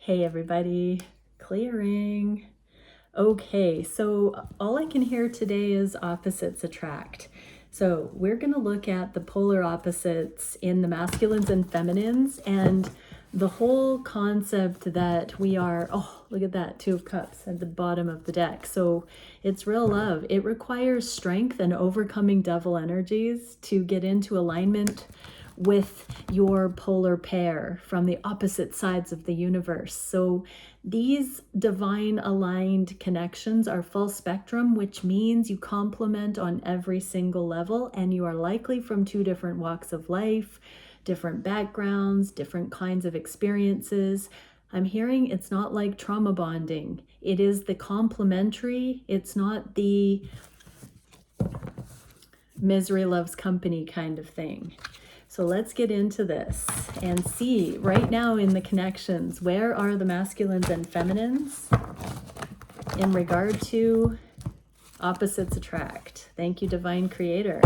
Hey everybody, clearing. Okay, so all I can hear today is opposites attract. So we're going to look at the polar opposites in the masculines and feminines, and the whole concept that we are, oh, look at that, 2 of Cups at the bottom of the deck. So it's real love. It requires strength and overcoming devil energies to get into alignment with your polar pair from the opposite sides of the universe. So these divine aligned connections are full spectrum, which means you complement on every single level, and you are likely from 2 different walks of life, different backgrounds, different kinds of experiences. I'm hearing it's not like trauma bonding. It is the complementary. It's not the misery loves company kind of thing. So let's get into this and see right now in the connections, where are the masculines and feminines in regard to opposites attract. Thank you, Divine Creator,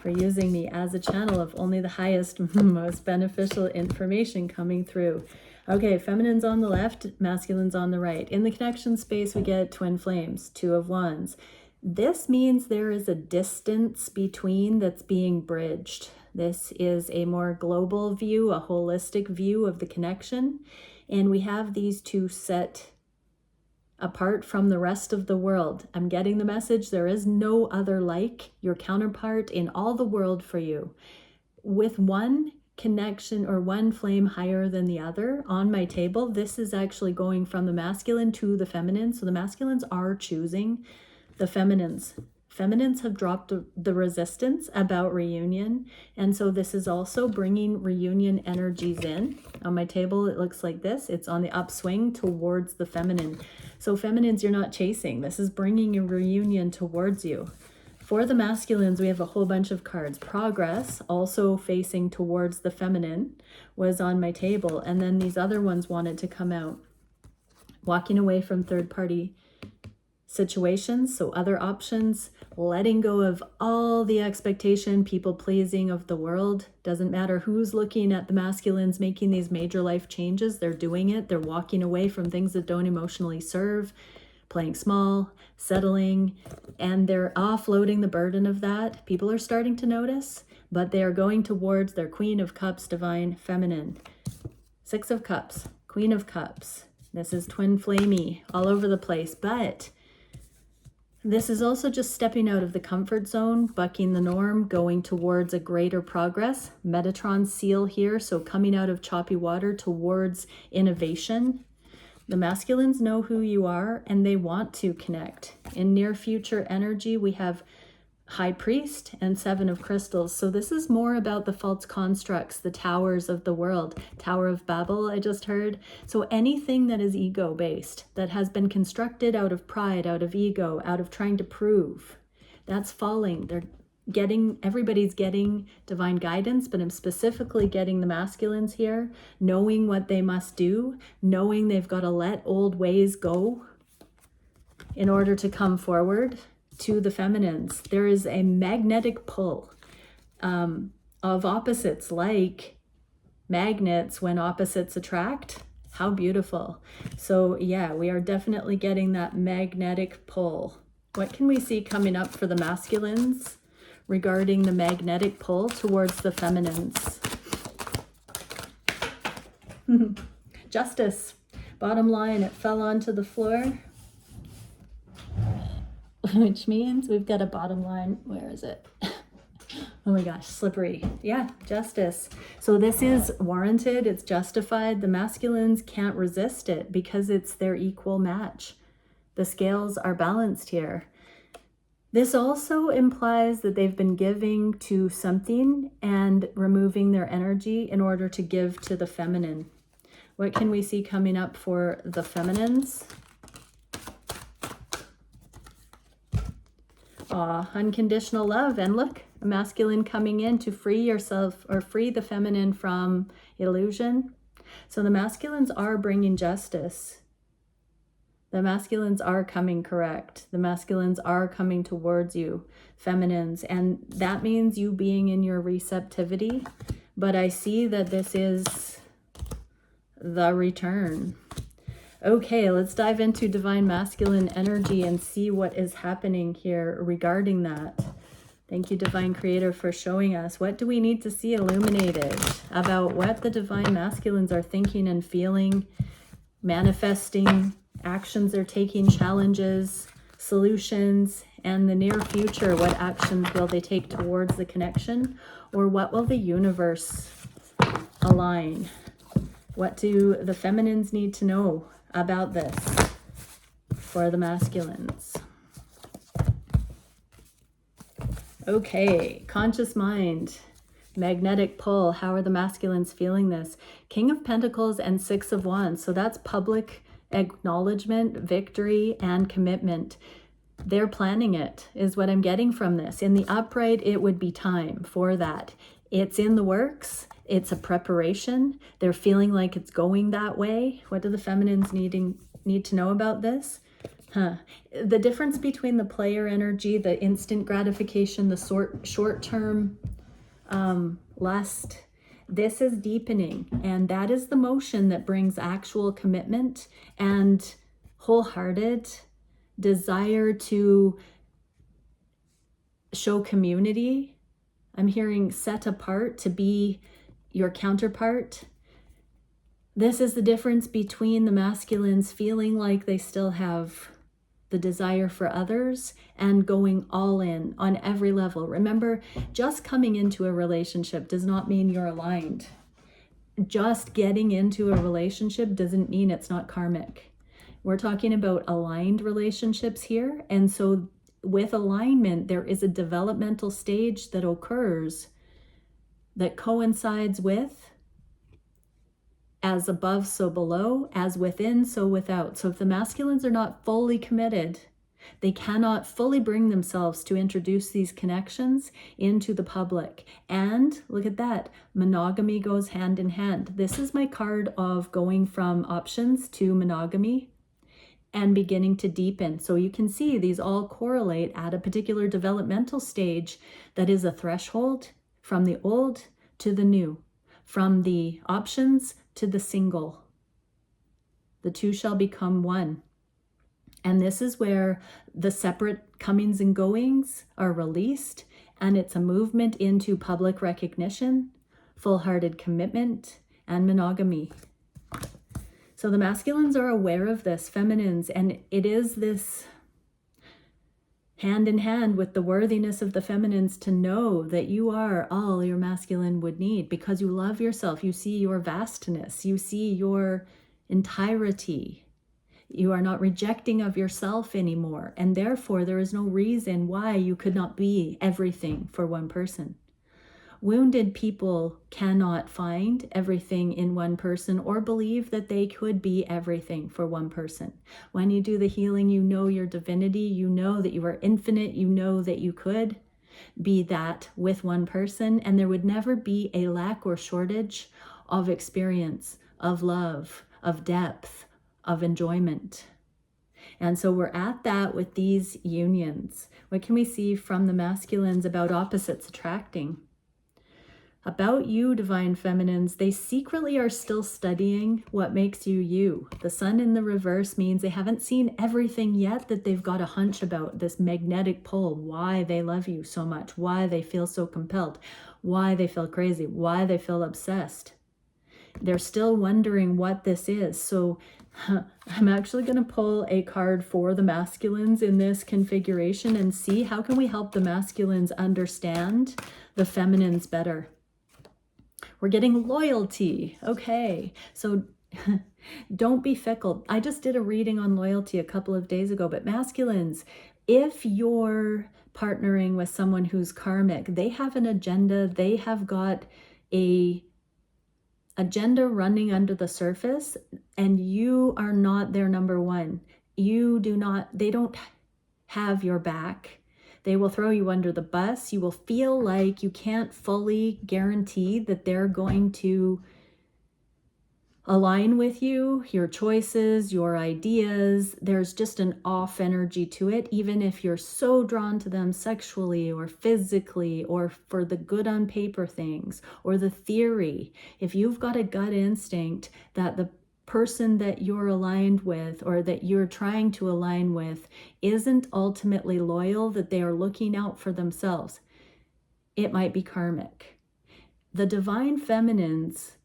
for using me as a channel of only the highest, most beneficial information coming through. Okay, feminines on the left, masculines on the right. In the connection space, we get twin flames, 2 of Wands. This means there is a distance between that's being bridged. This is a more global view, a holistic view of the connection. And we have these 2 set apart from the rest of the world. I'm getting the message. There is no other like your counterpart in all the world for you. With one connection or one flame higher than the other on my table, this is actually going from the masculine to the feminine. So the masculines are choosing the feminines. Feminines have dropped the resistance about reunion. And so this is also bringing reunion energies in. On my table, it looks like this. It's on the upswing towards the feminine. So feminines, you're not chasing. This is bringing a reunion towards you. For the masculines, we have a whole bunch of cards. Progress, also facing towards the feminine, was on my table. And then these other ones wanted to come out. Walking away from third-party situations, so other options, letting go of all the expectation, people pleasing of the world. Doesn't matter who's looking at the masculines making these major life changes, they're doing it. They're walking away from things that don't emotionally serve, playing small, settling, and they're offloading the burden of that. People are starting to notice, but they are going towards their Queen of Cups, Divine Feminine. 6 of Cups, Queen of Cups. This is twin flamey all over the place, but this is also just stepping out of the comfort zone, bucking the norm, going towards a greater progress. Metatron seal here, so coming out of choppy water towards innovation. The masculines know who you are and they want to connect. In near future energy, we have High Priest and 7 of Crystals. So this is more about the false constructs, the towers of the world. Tower of Babel, I just heard. So anything that is ego-based, that has been constructed out of pride, out of ego, out of trying to prove, that's falling. Everybody's getting divine guidance, but I'm specifically getting the masculines here, knowing what they must do, knowing they've got to let old ways go in order to come forward. To the feminines, there is a magnetic pull of opposites, like magnets when opposites attract. How beautiful. So yeah, we are definitely getting that magnetic pull. What can we see coming up for the masculines regarding the magnetic pull towards the feminines? Justice. Bottom line, it fell onto the floor. Which means we've got a bottom line. Where is it? Oh my gosh, slippery. Yeah, justice. So this is warranted. It's justified. The masculines can't resist it because it's their equal match. The scales are balanced here. This also implies that they've been giving to something and removing their energy in order to give to the feminine. What can we see coming up for the feminines? Unconditional love. And look, a masculine coming in to free yourself or free the feminine from illusion. So the masculines are bringing justice. The masculines are coming correct. The masculines are coming towards you, feminines. And that means you being in your receptivity. But I see that this is the return. Okay, let's dive into divine masculine energy and see what is happening here regarding that. Thank you, Divine Creator, for showing us. What do we need to see illuminated about what the divine masculines are thinking and feeling, manifesting, actions they're taking, challenges, solutions, and the near future? What actions will they take towards the connection? Or what will the universe align? What do the feminines need to know about this for the masculines? Okay, conscious mind, magnetic pull. How are the masculines feeling this? King of Pentacles and Six of Wands. So that's public acknowledgement, victory, and commitment. They're planning it, is what I'm getting from this. In the upright, it would be time for that. It's in the works. It's a preparation. They're feeling like it's going that way. What do the feminines need to know about this? The difference between the player energy, the instant gratification, the short-term lust, this is deepening. And that is the motion that brings actual commitment and wholehearted desire to show community. I'm hearing set apart to be your counterpart. This is the difference between the masculines feeling like they still have the desire for others and going all in on every level. Remember, just coming into a relationship does not mean you're aligned. Just getting into a relationship doesn't mean it's not karmic. We're talking about aligned relationships here. And so with alignment, there is a developmental stage that occurs that coincides with as above, so below, as within, so without. So if the masculines are not fully committed, they cannot fully bring themselves to introduce these connections into the public. And look at that, monogamy goes hand in hand. This is my card of going from options to monogamy and beginning to deepen. So you can see these all correlate at a particular developmental stage that is a threshold from the old to the new, from the options to the single. The two shall become one. And this is where the separate comings and goings are released, and it's a movement into public recognition, full-hearted commitment, and monogamy. So the masculines are aware of this, feminines, and it is this hand in hand with the worthiness of the feminines to know that you are all your masculine would need because you love yourself. You see your vastness. You see your entirety. You are not rejecting of yourself anymore. And therefore, there is no reason why you could not be everything for one person. Wounded people cannot find everything in one person or believe that they could be everything for one person. When you do the healing, you know your divinity, you know that you are infinite, you know that you could be that with one person, and there would never be a lack or shortage of experience, of love, of depth, of enjoyment. And so we're at that with these unions. What can we see from the masculines about opposites attracting? About you, divine feminines, they secretly are still studying what makes you you. The sun in the reverse means they haven't seen everything yet that they've got a hunch about, this magnetic pull, why they love you so much, why they feel so compelled, why they feel crazy, why they feel obsessed. They're still wondering what this is. So I'm actually going to pull a card for the masculines in this configuration and see how can we help the masculines understand the feminines better. We're getting loyalty. Okay, so don't be fickle. I just did a reading on loyalty a couple of days ago, but masculines, if you're partnering with someone who's karmic, they have an agenda. They have got a agenda running under the surface, and you are not their number one. They don't have your back. They will throw you under the bus. You will feel like you can't fully guarantee that they're going to align with you, your choices, your ideas. There's just an off energy to it, even if you're so drawn to them sexually or physically or for the good on paper things or the theory. If you've got a gut instinct that the person that you're aligned with or that you're trying to align with isn't ultimately loyal, that they are looking out for themselves, it might be karmic. The divine feminines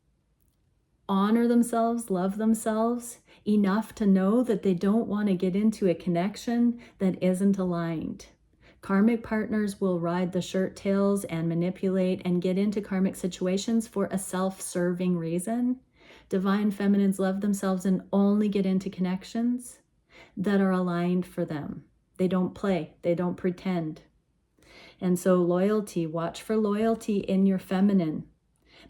honor themselves, love themselves enough to know that they don't want to get into a connection that isn't aligned. Karmic partners will ride the shirt tails and manipulate and get into karmic situations for a self-serving reason. Divine feminines love themselves and only get into connections that are aligned for them. They don't play, they don't pretend. And so loyalty, watch for loyalty in your feminine.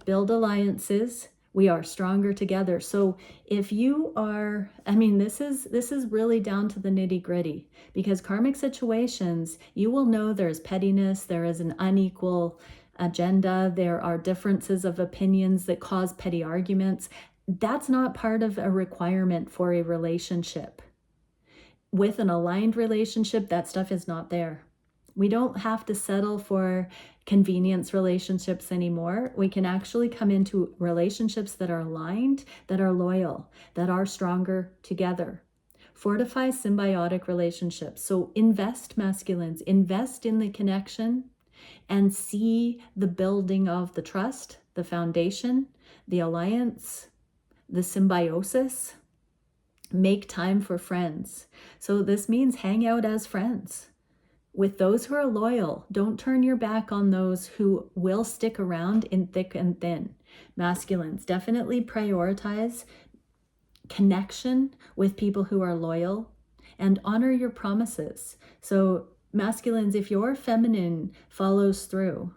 Build alliances. We are stronger together. So if you are, this is really down to the nitty gritty, because karmic situations, you will know there's pettiness, there is an unequal agenda, there are differences of opinions that cause petty arguments. That's not part of a requirement for a relationship. With an aligned relationship, that stuff is not there. We don't have to settle for convenience relationships anymore. We can actually come into relationships that are aligned, that are loyal, that are stronger together. Fortify symbiotic relationships. So invest, masculines, invest in the connection and see the building of the trust, the foundation, the alliance, the symbiosis. Make time for friends. So this means hang out as friends with those who are loyal. Don't turn your back on those who will stick around in thick and thin. Masculines, definitely prioritize connection with people who are loyal and honor your promises. So masculines, if your feminine follows through,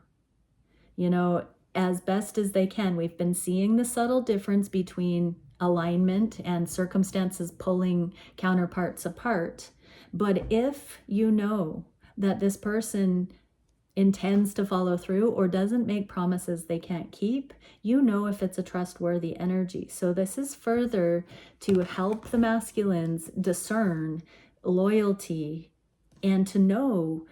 as best as they can, we've been seeing the subtle difference between alignment and circumstances pulling counterparts apart. But if you know that this person intends to follow through or doesn't make promises they can't keep, if it's a trustworthy energy. So this is further to help the masculines discern loyalty and to know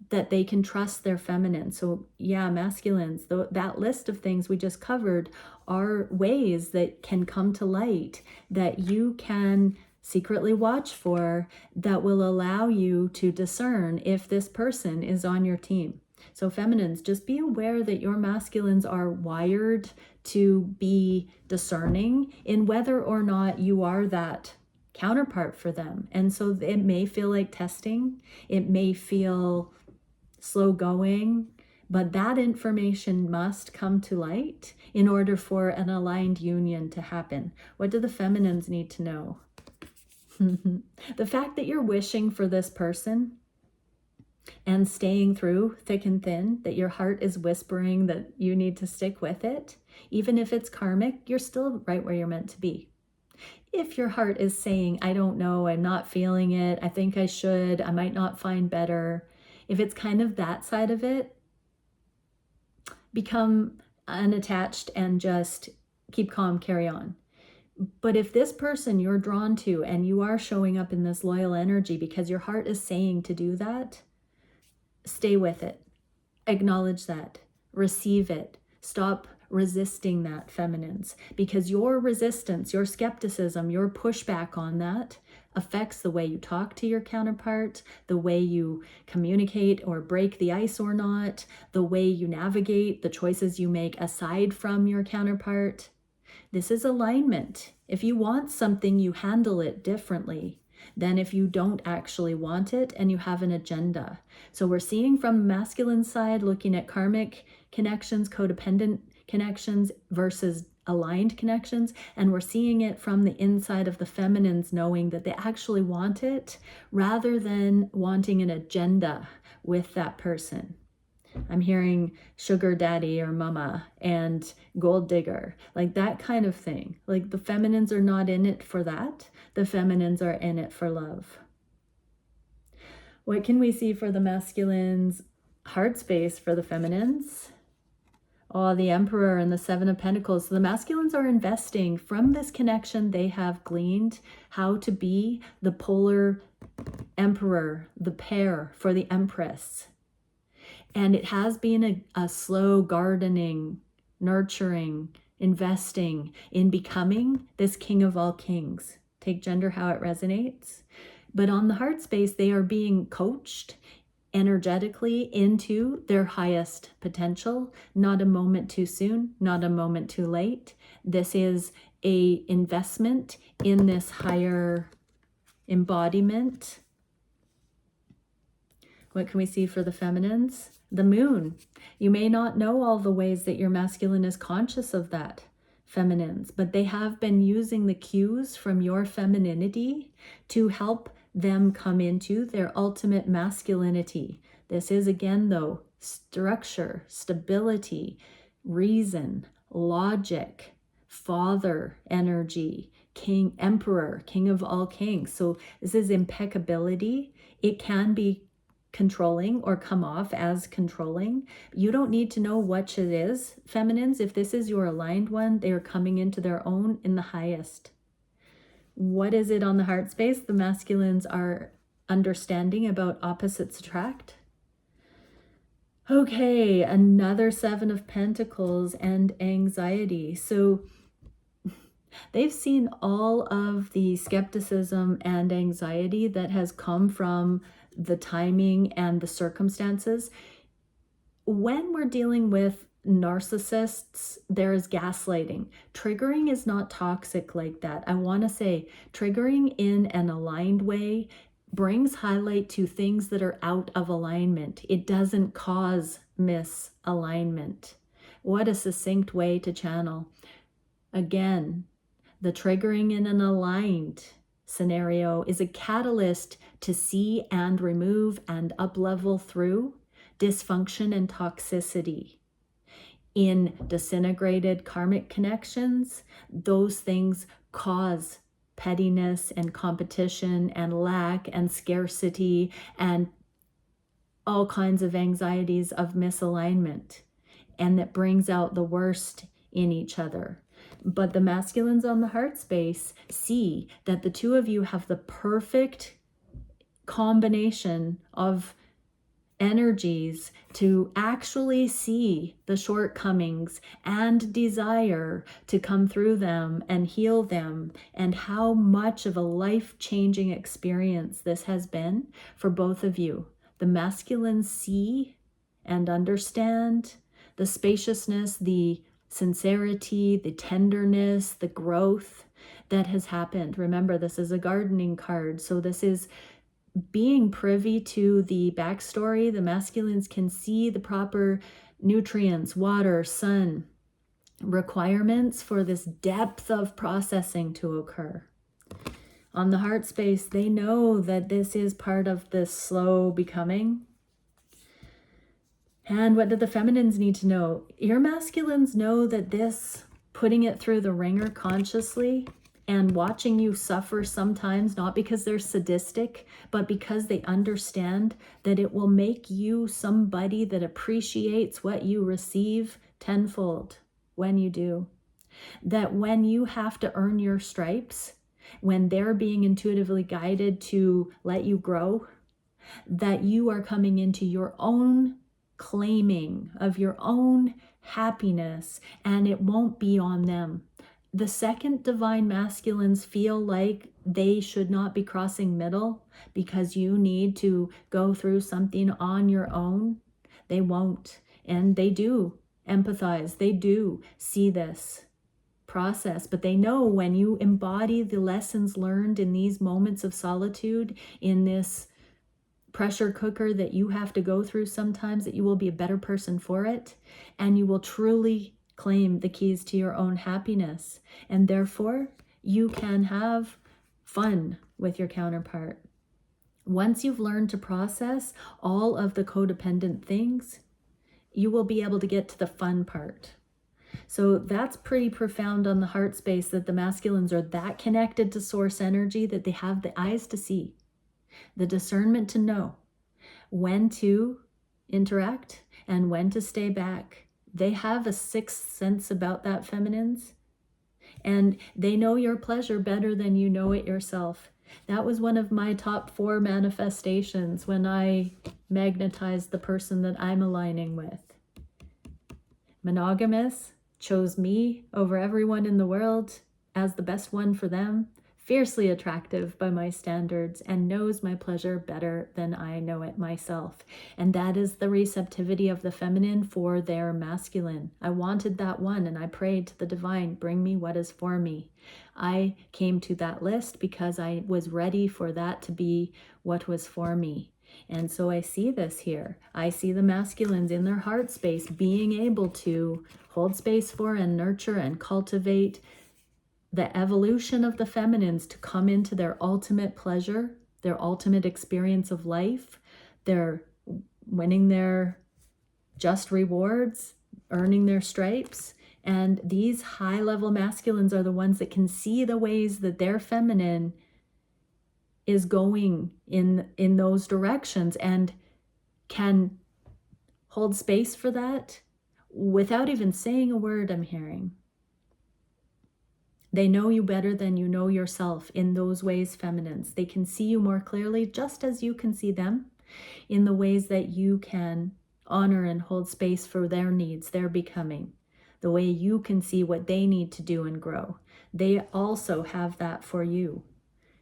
that they can trust their feminine. So yeah, masculines, that list of things we just covered are ways that can come to light that you can secretly watch for, that will allow you to discern if this person is on your team. So feminines, just be aware that your masculines are wired to be discerning in whether or not you are that counterpart for them. And so it may feel like testing, it may feel slow going, but that information must come to light in order for an aligned union to happen. What do the feminines need to know? The fact that you're wishing for this person and staying through thick and thin, that your heart is whispering that you need to stick with it, even if it's karmic, you're still right where you're meant to be. If your heart is saying, I don't know, I'm not feeling it, I think I should, I might not find better, if it's kind of that side of it, become unattached and just keep calm, carry on. But if this person you're drawn to and you are showing up in this loyal energy because your heart is saying to do that, stay with it. Acknowledge that. Receive it. Stop resisting that, feminines, because your resistance, your skepticism, your pushback on that affects the way you talk to your counterpart, the way you communicate or break the ice or not, the way you navigate the choices you make aside from your counterpart. This is alignment. If you want something, you handle it differently than if you don't actually want it and you have an agenda. So we're seeing from the masculine side, looking at karmic connections, codependent connections versus aligned connections. And we're seeing it from the inside of the feminines, knowing that they actually want it rather than wanting an agenda with that person. I'm hearing sugar daddy or mama and gold digger, like that kind of thing. Like the feminines are not in it for that. The feminines are in it for love. What can we see for the masculines? Heart space for the feminines. Oh, the Emperor and the Seven of Pentacles. So the masculines are investing from this connection. They have gleaned how to be the polar Emperor, the pair for the Empress. And it has been a slow gardening, nurturing investing in becoming this king of all kings. Take gender how it resonates. But on the heart space, they are being coached energetically into their highest potential. Not a moment too soon, not a moment too late. This is a investment in this higher embodiment. What can we see for the feminines? The moon. You may not know all the ways that your masculine is conscious of that, feminines, but they have been using the cues from your femininity to help them come into their ultimate masculinity. This is, again, though, structure, stability, reason, logic, father energy, king, emperor, king of all kings. So this is impeccability. It can be controlling or come off as controlling. You don't need to know which it is, feminines. If this is your aligned one, they are coming into their own in the highest. What is it on the heart space? The masculines are understanding about opposites attract. Okay, another 7 of Pentacles and anxiety. So they've seen all of the skepticism and anxiety that has come from the timing and the circumstances. When we're dealing with narcissists, there is gaslighting. Triggering is not toxic like that. I want to say triggering in an aligned way brings highlight to things that are out of alignment. It doesn't cause misalignment. What a succinct way to channel. Again, the triggering in an aligned scenario is a catalyst to see and remove and up-level through dysfunction and toxicity. In disintegrated karmic connections, those things cause pettiness and competition and lack and scarcity and all kinds of anxieties of misalignment, and that brings out the worst in each other. But the masculines on the heart space see that the two of you have the perfect combination of energies to actually see the shortcomings and desire to come through them and heal them, and how much of a life-changing experience this has been for both of you. The masculines see and understand the spaciousness, the sincerity, the tenderness, the growth that has happened. Remember, this is a gardening card, so this is being privy to the backstory. The masculines can see the proper nutrients, water, sun requirements for this depth of processing to occur. On the heart space, they know that this is part of this slow becoming. And what do the feminines need to know? Your masculines know that this, putting it through the ringer consciously and watching you suffer sometimes, not because they're sadistic, but because they understand that it will make you somebody that appreciates what you receive tenfold when you do. That when you have to earn your stripes, when they're being intuitively guided to let you grow, that you are coming into your own claiming of your own happiness, and it won't be on them. The second divine masculines feel like they should not be crossing middle because you need to go through something on your own. They won't. And they do empathize. They do see this process. But they know when you embody the lessons learned in these moments of solitude, in this pressure cooker that you have to go through sometimes, that you will be a better person for it. And you will truly claim the keys to your own happiness, and therefore you can have fun with your counterpart. Once you've learned to process all of the codependent things, you will be able to get to the fun part. So that's pretty profound on the heart space, that the masculines are that connected to source energy that they have the eyes to see, the discernment to know when to interact and when to stay back. They have a sixth sense about that, feminines, and they know your pleasure better than you know it yourself. That was one of my top 4 manifestations when I magnetized the person that I'm aligning with. Monogamous, chose me over everyone in the world as the best one for them, fiercely attractive by my standards, and knows my pleasure better than I know it myself. And that is the receptivity of the feminine for their masculine. I wanted that one, and I prayed to the divine, bring me what is for me. I came to that list because I was ready for that to be what was for me. And so I see this here. I see the masculines in their heart space being able to hold space for and nurture and cultivate the evolution of the feminines to come into their ultimate pleasure, their ultimate experience of life. They're winning their just rewards, earning their stripes. And these high-level masculines are the ones that can see the ways that their feminine is going in those directions and can hold space for that without even saying a word, I'm hearing. They know you better than you know yourself in those ways, feminines. They can see you more clearly, just as you can see them, in the ways that you can honor and hold space for their needs, their becoming, the way you can see what they need to do and grow. They also have that for you.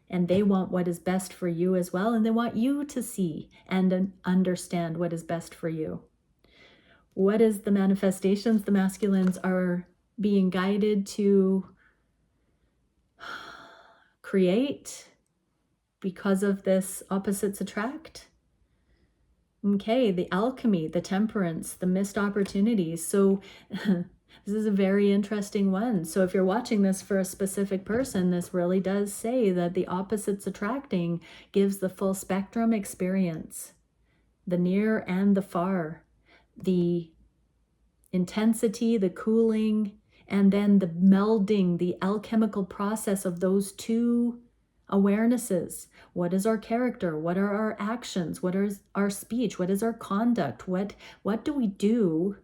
And they want what is best for you as well. And they want you to see and understand what is best for you. What is the manifestations the masculines are being guided to create because of this opposites attract? Okay, the alchemy, the temperance, the missed opportunities. So this is a very interesting one. So if you're watching this for a specific person, this really does say that the opposites attracting gives the full spectrum experience, the near and the far, the intensity, the cooling, and then the melding, the alchemical process of those two awarenesses. What is our character? What are our actions? What is our speech? What is our conduct? What do we do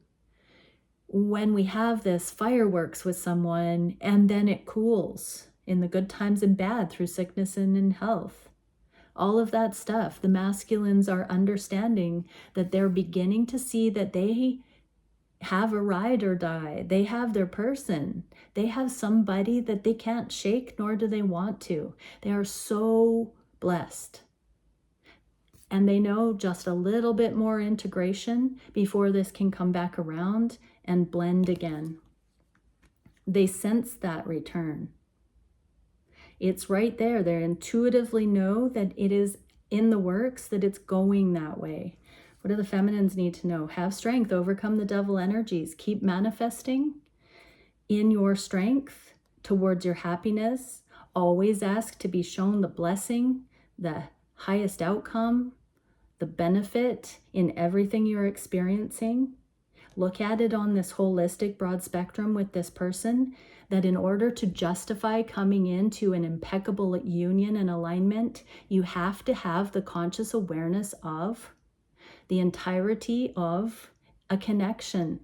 when we have this fireworks with someone and then it cools in the good times and bad through sickness and in health? All of that stuff, the masculines are understanding that they're beginning to see that they have a ride or die. They have their person. They have somebody that they can't shake, nor do they want to. They are so blessed. And they know just a little bit more integration before this can come back around and blend again. They sense that return. It's right there. They intuitively know that it is in the works, that it's going that way. What do the feminines need to know? Have strength, overcome the devil energies, keep manifesting in your strength towards your happiness. Always ask to be shown the blessing, the highest outcome, the benefit in everything you're experiencing. Look at it on this holistic broad spectrum with this person, that in order to justify coming into an impeccable union and alignment, you have to have the conscious awareness of the entirety of a connection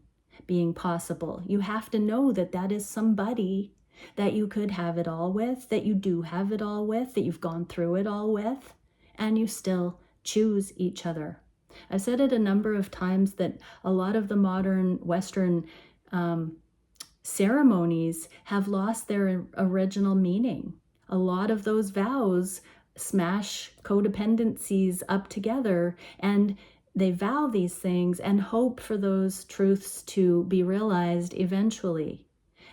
being possible. You have to know that that is somebody that you could have it all with, that you do have it all with, that you've gone through it all with, and you still choose each other. I've said it a number of times that a lot of the modern Western ceremonies have lost their original meaning. A lot of those vows smash codependencies up together, and they vow these things and hope for those truths to be realized eventually.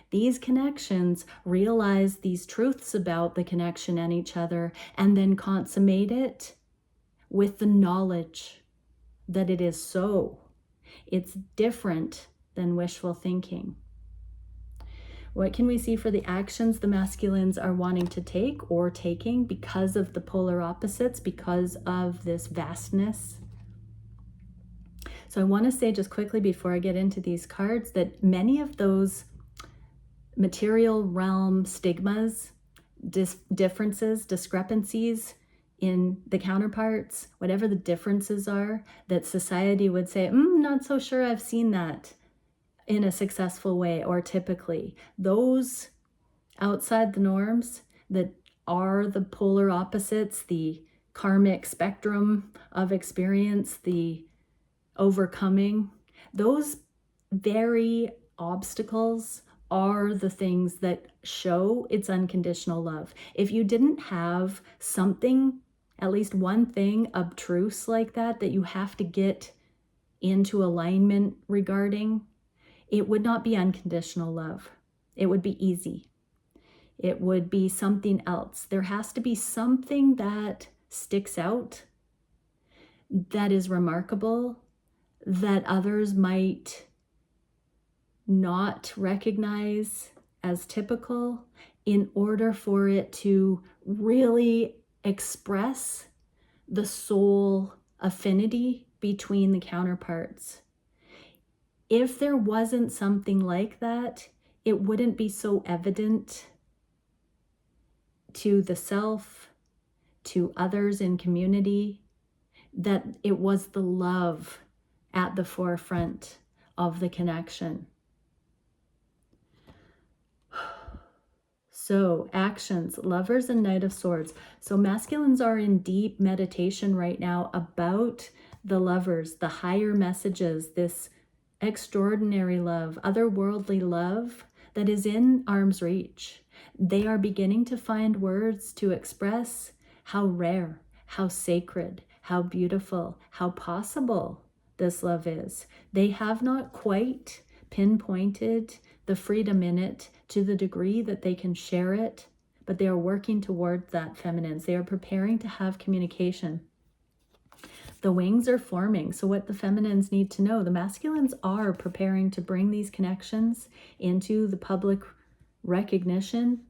These connections realize these truths about the connection and each other, and then consummate it with the knowledge that it is so. It's different than wishful thinking. What can we see for the actions the masculines are wanting to take or taking because of the polar opposites, because of this vastness? So I want to say just quickly before I get into these cards that many of those material realm stigmas, differences, discrepancies in the counterparts, whatever the differences are, that society would say, not so sure I've seen that in a successful way or typically. Those outside the norms that are the polar opposites, the karmic spectrum of experience, the overcoming, those very obstacles are the things that show it's unconditional love. If you didn't have something, at least one thing obtruse like that you have to get into alignment regarding, it would not be unconditional love. It would be easy. It would be something else. There has to be something that sticks out, that is remarkable, that others might not recognize as typical, in order for it to really express the soul affinity between the counterparts. If there wasn't something like that, it wouldn't be so evident to the self, to others in community, that it was the love at the forefront of the connection. So actions, Lovers and Knight of Swords. So masculines are in deep meditation right now about the lovers, the higher messages, this extraordinary love, otherworldly love that is in arm's reach. They are beginning to find words to express how rare, how sacred, how beautiful, how possible this love is. They have not quite pinpointed the freedom in it to the degree that they can share it, but they are working towards that, feminines. They are preparing to have communication. The wings are forming. So what the feminines need to know, the masculines are preparing to bring these connections into the public recognition.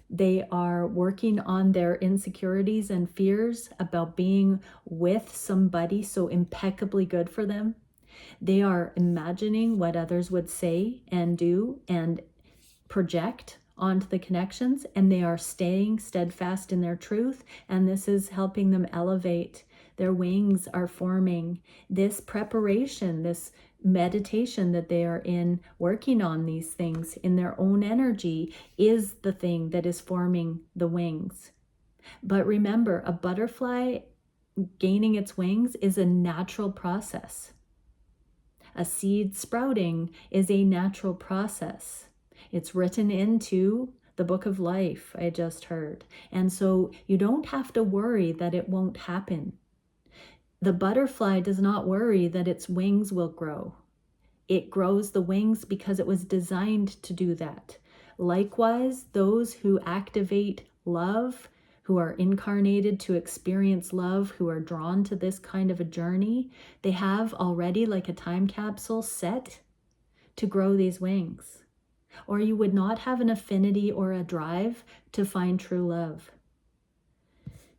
They are working on their insecurities and fears about being with somebody so impeccably good for them. They are imagining what others would say and do and project onto the connections, and they are staying steadfast in their truth, and this is helping them elevate. Their wings are forming. This preparation, this meditation that they are in, working on these things in their own energy, is the thing that is forming the wings. But remember, a butterfly gaining its wings is a natural process. A seed sprouting is a natural process. It's written into the book of life, I just heard. And so you don't have to worry that it won't happen. The butterfly does not worry that its wings will grow. It grows the wings because it was designed to do that. Likewise, those who activate love, who are incarnated to experience love, who are drawn to this kind of a journey, they have already, like a time capsule, set to grow these wings. Or you would not have an affinity or a drive to find true love.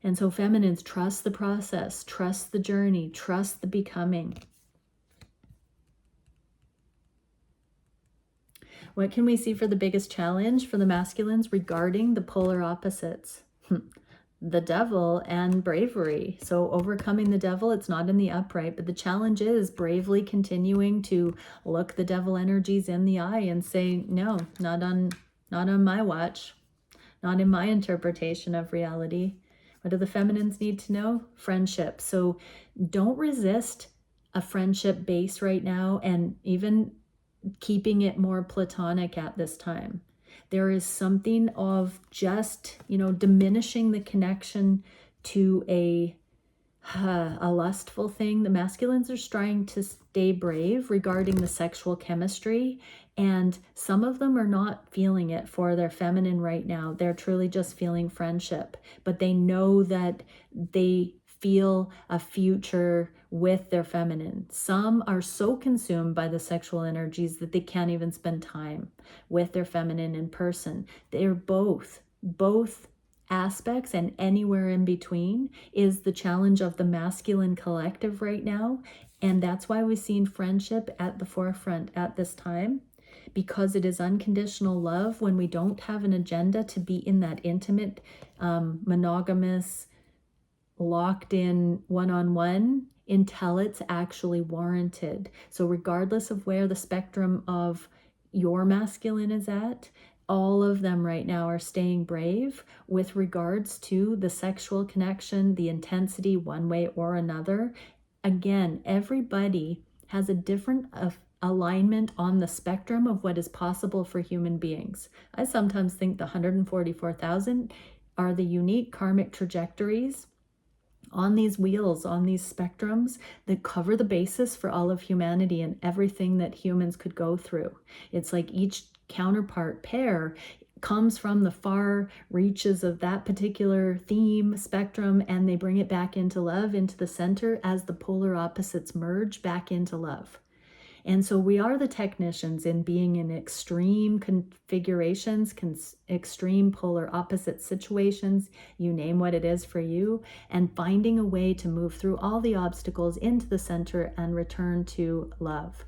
And so feminines, trust the process, trust the journey, trust the becoming. What can we see for the biggest challenge for the masculines regarding the polar opposites? The devil and bravery. So overcoming the devil, it's not in the upright, but the challenge is bravely continuing to look the devil energies in the eye and say, no, not on my watch, not in my interpretation of reality. What do the feminines need to know? Friendship. So don't resist a friendship base right now, and even keeping it more platonic at this time. There is something of just, diminishing the connection to a lustful thing. The masculines are trying to stay brave regarding the sexual chemistry, and some of them are not feeling it for their feminine right now. They're truly just feeling friendship, but they know that they feel a future with their feminine. Some are so consumed by the sexual energies that they can't even spend time with their feminine in person. They're both aspects, and anywhere in between is the challenge of the masculine collective right now. And that's why we've seen friendship at the forefront at this time, because it is unconditional love when we don't have an agenda to be in that intimate, monogamous, locked in one-on-one until it's actually warranted. So regardless of where the spectrum of your masculine is at, all of them right now are staying brave with regards to the sexual connection, the intensity one way or another. Again, everybody has a different alignment on the spectrum of what is possible for human beings. I sometimes think the 144,000 are the unique karmic trajectories on these wheels, on these spectrums that cover the basis for all of humanity and everything that humans could go through. It's like each counterpart pair comes from the far reaches of that particular theme spectrum, and they bring it back into love, into the center, as the polar opposites merge back into love. And so we are the technicians in being in extreme configurations, extreme polar opposite situations, you name what it is for you, and finding a way to move through all the obstacles into the center and return to love.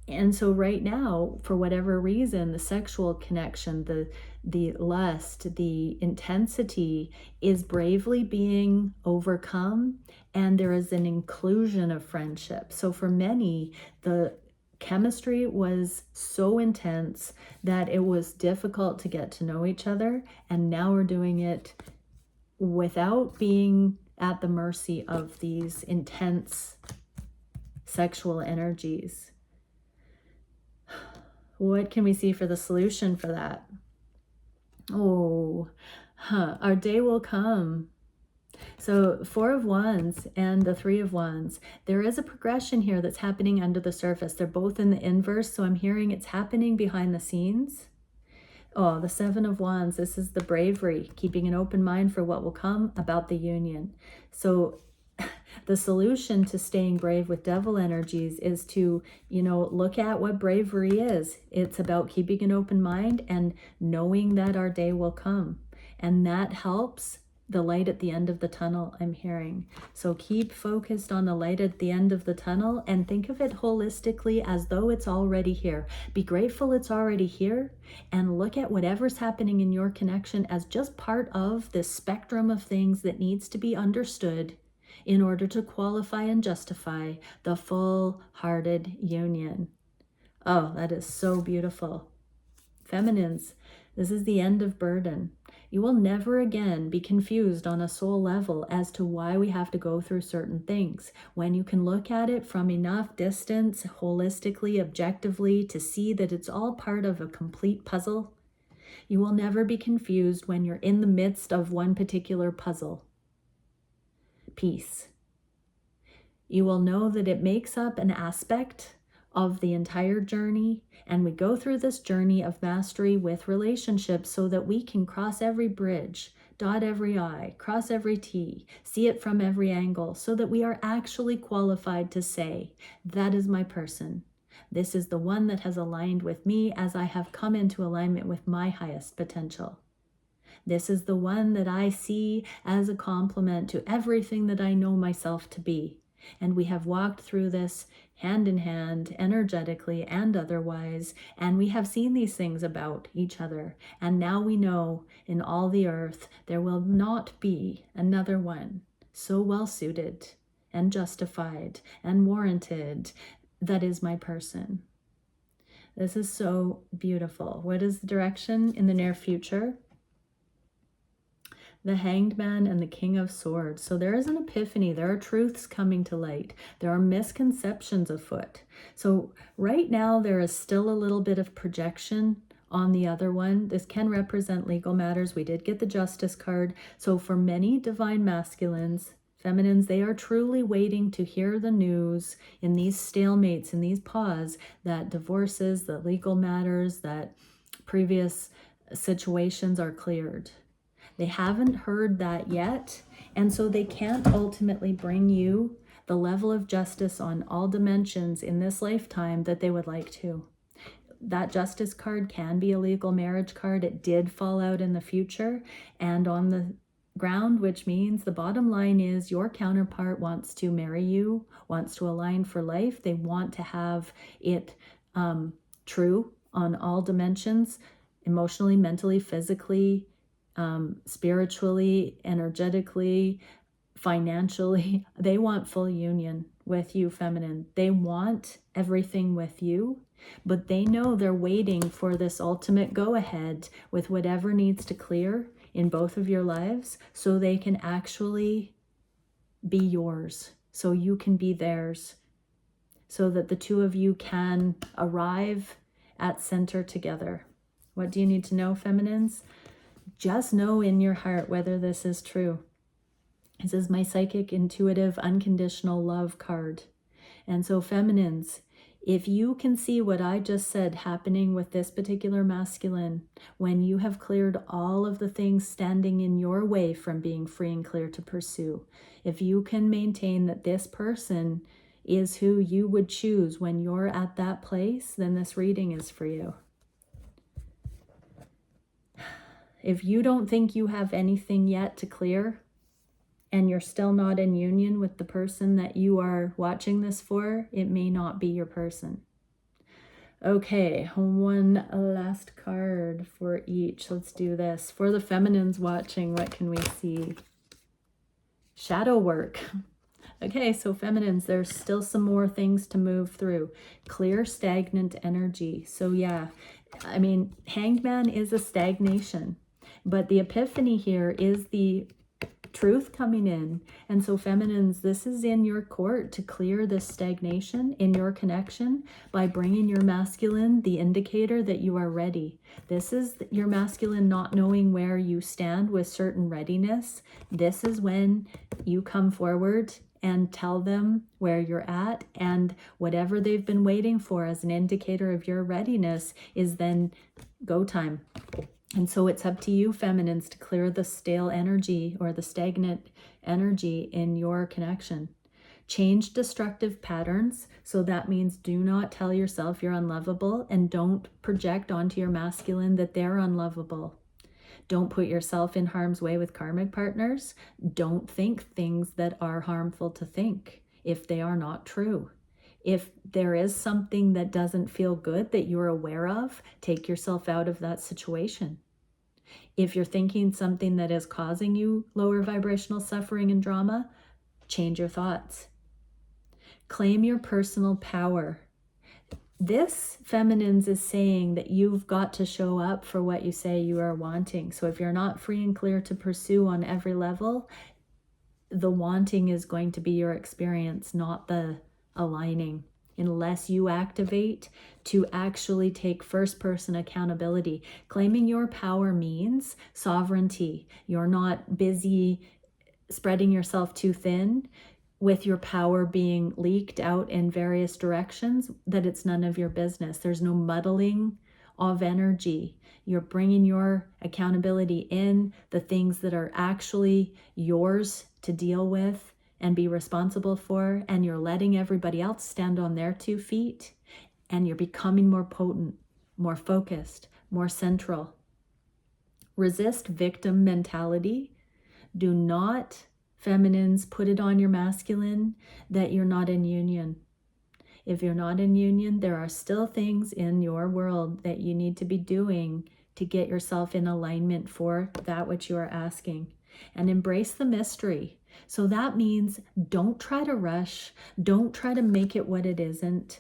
And so right now, for whatever reason, the sexual connection, the lust, the intensity is bravely being overcome, and there is an inclusion of friendship. So for many, the chemistry was so intense that it was difficult to get to know each other, and now we're doing it without being at the mercy of these intense sexual energies. What can we see for the solution for that? Our day will come. So 4 of Wands and the 3 of Wands, there is a progression here that's happening under the surface. They're both in the inverse, so I'm hearing it's happening behind the scenes. The 7 of Wands, this is the bravery, keeping an open mind for what will come about the union. So the solution to staying brave with devil energies is to, look at what bravery is. It's about keeping an open mind and knowing that our day will come. And that helps the light at the end of the tunnel, I'm hearing. So keep focused on the light at the end of the tunnel and think of it holistically as though it's already here. Be grateful it's already here, and look at whatever's happening in your connection as just part of this spectrum of things that needs to be understood in order to qualify and justify the full-hearted union. Oh, that is so beautiful. Feminines, this is the end of burden. You will never again be confused on a soul level as to why we have to go through certain things. When you can look at it from enough distance, holistically, objectively, to see that it's all part of a complete puzzle, you will never be confused when you're in the midst of one particular puzzle. Peace. You will know that it makes up an aspect of the entire journey, and we go through this journey of mastery with relationships so that we can cross every bridge, dot every I, cross every T, see it from every angle, so that we are actually qualified to say, that is my person. This is the one that has aligned with me as I have come into alignment with my highest potential. This is the one that I see as a complement to everything that I know myself to be. And we have walked through this hand in hand, energetically and otherwise, and we have seen these things about each other. And now we know in all the earth there will not be another one so well suited and justified and warranted. That is my person. This is so beautiful. What is the direction in the near future? The Hanged Man and the King of Swords. So there is an epiphany. There are truths coming to light. There are misconceptions afoot. So right now there is still a little bit of projection on the other one. This can represent legal matters. We did get the Justice card. So for many divine masculines, feminines, they are truly waiting to hear the news in these stalemates, in these pause, that divorces, that legal matters, that previous situations are cleared. They haven't heard that yet, and so they can't ultimately bring you the level of justice on all dimensions in this lifetime that they would like to. That Justice card can be a legal marriage card. It did fall out in the future and on the ground, which means the bottom line is your counterpart wants to marry you, wants to align for life. They want to have it true on all dimensions, emotionally, mentally, physically, spiritually, energetically, financially. They want full union with you, feminine. They want everything with you, but they know they're waiting for this ultimate go-ahead with whatever needs to clear in both of your lives so they can actually be yours, so you can be theirs. so that the two of you can arrive at center together. What do you need to know, feminines? Just know in your heart whether this is true. This is my psychic, intuitive, unconditional love card. And so feminines, if you can see what I just said happening with this particular masculine, when you have cleared all of the things standing in your way from being free and clear to pursue, if you can maintain that this person is who you would choose when you're at that place, then this reading is for you. If you don't think you have anything yet to clear, and you're still not in union with the person that you are watching this for, it may not be your person. Okay, one last card for each. Let's do this. For the feminines watching, what can we see? Shadow work. Okay, so feminines, there's still some more things to move through. Clear, stagnant energy. So yeah, I mean, Hanged Man is a stagnation, but the epiphany here is the truth coming in. And so feminines, this is in your court to clear this stagnation in your connection by bringing your masculine the indicator that you are ready. This is your masculine not knowing where you stand with certain readiness. This is when you come forward and tell them where you're at, and whatever they've been waiting for as an indicator of your readiness is then go time. And so it's up to you, feminines, to clear the stale energy or the stagnant energy in your connection. Change destructive patterns. So that means do not tell yourself you're unlovable, and don't project onto your masculine that they're unlovable. Don't put yourself in harm's way with karmic partners. Don't think things that are harmful to think if they are not true. If there is something that doesn't feel good that you're aware of, take yourself out of that situation. If you're thinking something that is causing you lower vibrational suffering and drama, change your thoughts. Claim your personal power. This, feminines, is saying that you've got to show up for what you say you are wanting. So if you're not free and clear to pursue on every level, the wanting is going to be your experience, not the aligning, unless you activate to actually take first person accountability. Claiming your power means sovereignty. You're not busy spreading yourself too thin with your power being leaked out in various directions, that it's none of your business. There's no muddling of energy. You're bringing your accountability in, the things that are actually yours to deal with and be responsible for, and you're letting everybody else stand on their 2 feet, and you're becoming more potent, more focused, more central. Resist victim mentality. Do not, feminines, put it on your masculine that you're not in union. If you're not in union, there are still things in your world that you need to be doing to get yourself in alignment for that which you are asking. And embrace the mystery. So that means don't try to rush. Don't try to make it what it isn't.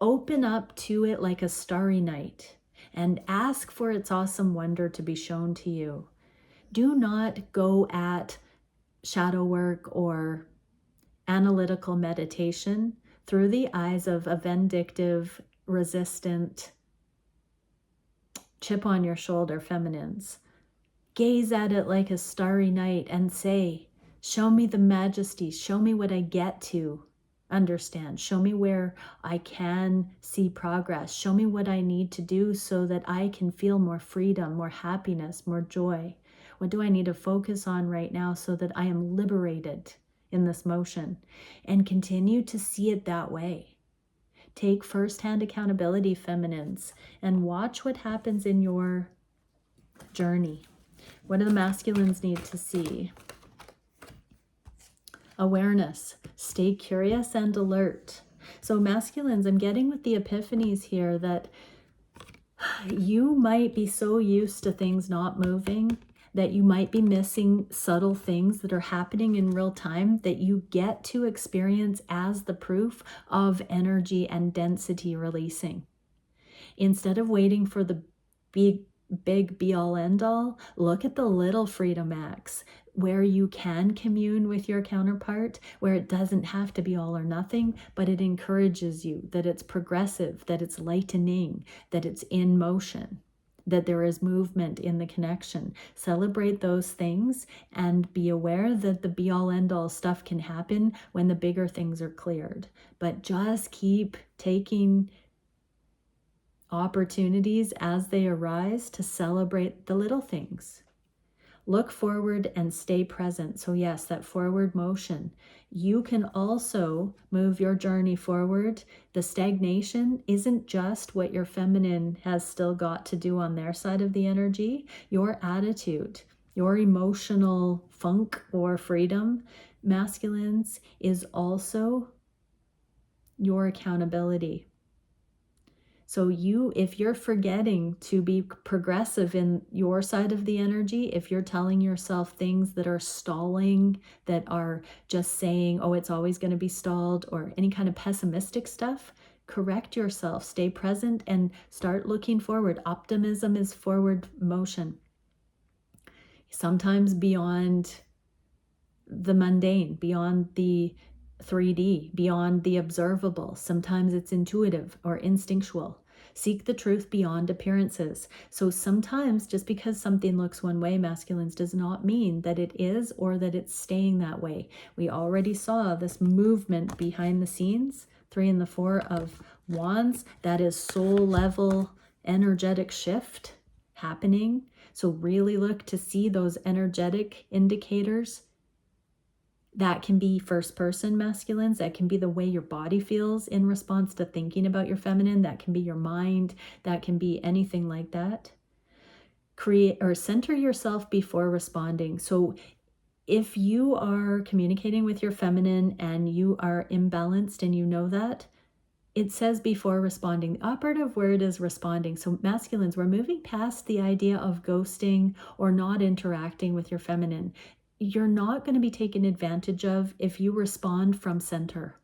Open up to it like a starry night and ask for its awesome wonder to be shown to you. Do not go at shadow work or analytical meditation through the eyes of a vindictive, resistant, chip on your shoulder feminines. Gaze at it like a starry night and say, show me the majesty, show me what I get to understand, show me where I can see progress, show me what I need to do so that I can feel more freedom, more happiness, more joy. What do I need to focus on right now so that I am liberated in this motion? And continue to see it that way. Take firsthand accountability, feminines, and watch what happens in your journey. What do the masculines need to see? Awareness. Stay curious and alert. So masculines, I'm getting with the epiphanies here that you might be so used to things not moving that you might be missing subtle things that are happening in real time that you get to experience as the proof of energy and density releasing. Instead of waiting for the big big be-all end-all. Look at the little freedom acts where you can commune with your counterpart, where it doesn't have to be all or nothing, but it encourages you, that it's progressive, that it's lightening, that it's in motion, that there is movement in the connection. Celebrate those things and be aware that the be-all end-all stuff can happen when the bigger things are cleared. But just keep taking opportunities as they arise to celebrate the little things. Look forward and stay present. So yes, that forward motion. You can also move your journey forward. The stagnation isn't just what your feminine has still got to do on their side of the energy. Your attitude, your emotional funk or freedom, masculines, is also your accountability. So if you're forgetting to be progressive in your side of the energy, if you're telling yourself things that are stalling, that are just saying, oh, it's always going to be stalled, or any kind of pessimistic stuff, correct yourself, stay present, and start looking forward. Optimism is forward motion. Sometimes beyond the mundane, beyond the 3D, beyond the observable. Sometimes it's intuitive or instinctual. Seek the truth beyond appearances. So sometimes just because something looks one way, masculines, does not mean that it is or that it's staying that way. We already saw this movement behind the scenes, 3 and the 4 of Wands. That is soul level energetic shift happening. So really look to see those energetic indicators. That can be first person masculines. That can be the way your body feels in response to thinking about your feminine. That can be your mind. That can be anything like that. Create or center yourself before responding. So if you are communicating with your feminine and you are imbalanced and you know that, it says before responding. The operative word is responding. So masculines, we're moving past the idea of ghosting or not interacting with your feminine. You're not going to be taken advantage of if you respond from center.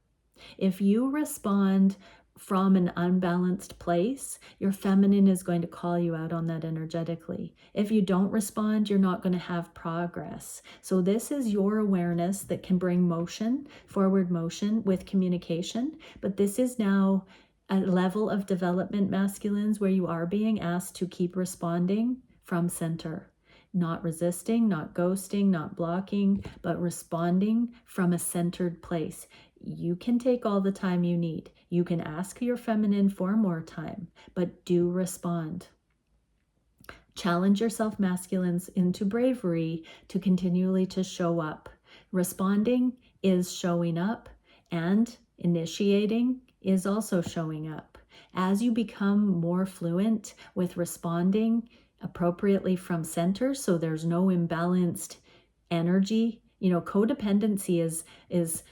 If you respond from an unbalanced place, your feminine is going to call you out on that energetically. If you don't respond, you're not going to have progress. So this is your awareness that can bring motion, forward motion with communication. But this is now a level of development, masculines, where you are being asked to keep responding from center. Not resisting, not ghosting, not blocking, but responding from a centered place. You can take all the time you need. You can ask your feminine for more time, but do respond. Challenge yourself, masculines, into bravery to continually to show up. Responding is showing up, and initiating is also showing up. As you become more fluent with responding appropriately from center, so there's no imbalanced energy. Codependency is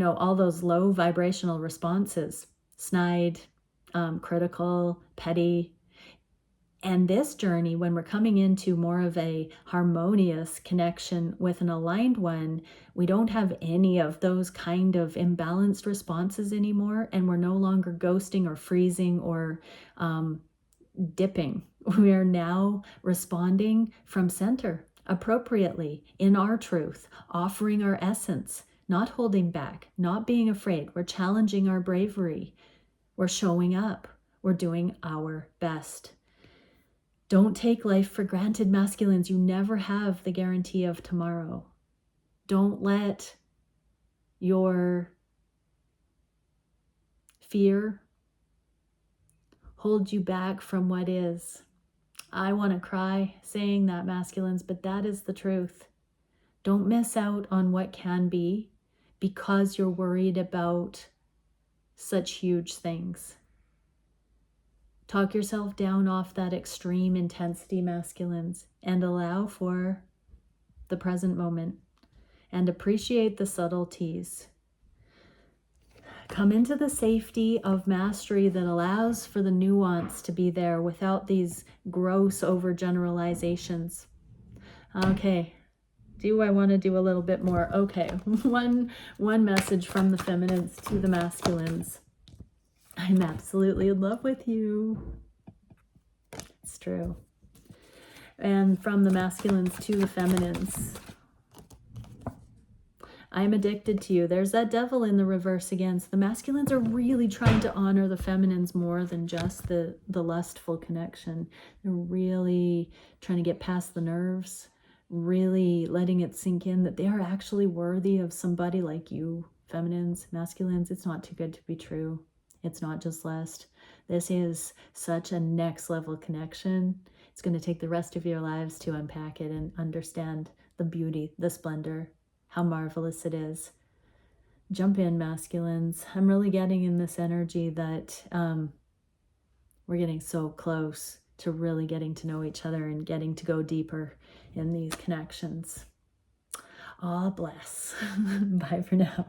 all those low vibrational responses, snide, critical, petty. And this journey, when we're coming into more of a harmonious connection with an aligned one, we don't have any of those kind of imbalanced responses anymore, and we're no longer ghosting or freezing or dipping. We are now responding from center appropriately in our truth, offering our essence, not holding back, not being afraid. We're challenging our bravery. We're showing up. We're doing our best. Don't take life for granted, masculines. You never have the guarantee of tomorrow. Don't let your fear hold you back from what is. I want to cry saying that, masculines, but that is the truth. Don't miss out on what can be because you're worried about such huge things. Talk yourself down off that extreme intensity, masculines, and allow for the present moment and appreciate the subtleties. Come into the safety of mastery that allows for the nuance to be there without these gross overgeneralizations. Okay, do I want to do a little bit more? Okay, one message from the feminines to the masculines. I'm absolutely in love with you. It's true. And from the masculines to the feminines. I'm addicted to you. There's that devil in the reverse again. So the masculines are really trying to honor the feminines more than just the lustful connection. They're really trying to get past the nerves, really letting it sink in that they are actually worthy of somebody like you, feminines, masculines. It's not too good to be true. It's not just lust. This is such a next level connection. It's going to take the rest of your lives to unpack it and understand the beauty, the splendor, how marvelous it is. Jump in, masculines. I'm really getting in this energy that we're getting so close to really getting to know each other and getting to go deeper in these connections. Ah, bless. Bye for now.